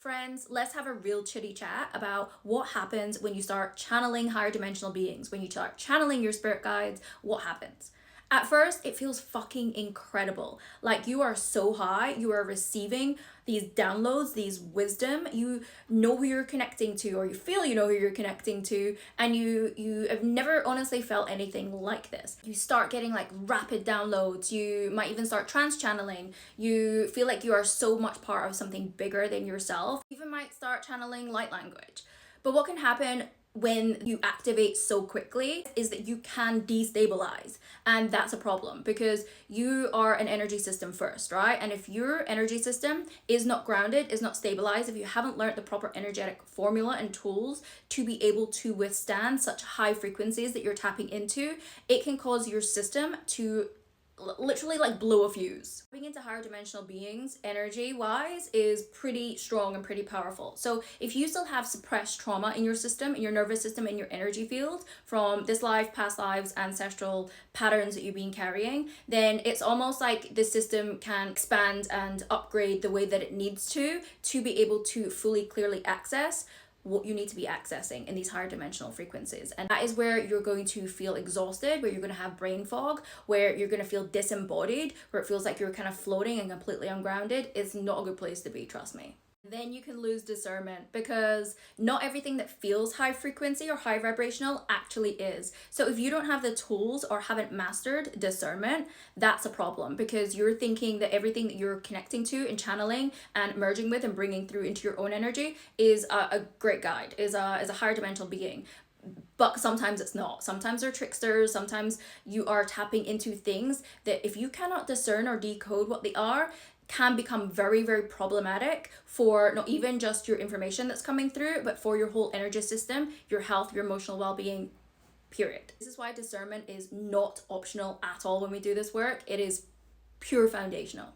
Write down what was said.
Friends, let's have a real chitty chat about what happens when you start channeling higher dimensional beings. When you start channeling your spirit guides, what happens? At first, it feels fucking incredible. Like you are so high, you are receiving these downloads, these wisdom. You know who you're connecting to, or you feel you know who you're connecting to, and you have never honestly felt anything like this. You start getting like rapid downloads. You might even start trance channeling. You feel like you are so much part of something bigger than yourself. You even might start channeling light language. But what can happen when you activate so quickly is that you can destabilize, and that's a problem because you are an energy system first, right? And if your energy system is not grounded, is not stabilized, if you haven't learned the proper energetic formula and tools to be able to withstand such high frequencies that you're tapping into, it can cause your system to literally like blow a fuse. Tapping into higher dimensional beings energy wise is pretty strong and pretty powerful. So if you still have suppressed trauma in your system, in your nervous system, in your energy field from this life, past lives, ancestral patterns that you've been carrying, then it's almost like the system can expand and upgrade the way that it needs to be able to fully clearly access what you need to be accessing in these higher dimensional frequencies. And that is where you're going to feel exhausted, where you're going to have brain fog, where you're going to feel disembodied, where it feels like you're kind of floating and completely ungrounded. It's not a good place to be, trust me. Then you can lose discernment because not everything that feels high frequency or high vibrational actually is. So if you don't have the tools or haven't mastered discernment, that's a problem because you're thinking that everything that you're connecting to and channeling and merging with and bringing through into your own energy is a great guide, is a higher dimensional being. But sometimes it's not. Sometimes they're tricksters. Sometimes you are tapping into things that if you cannot discern or decode what they are, can become very, very problematic for not even just your information that's coming through, but for your whole energy system, your health, your emotional well-being, period. This is why discernment is not optional at all when we do this work. It is pure foundational.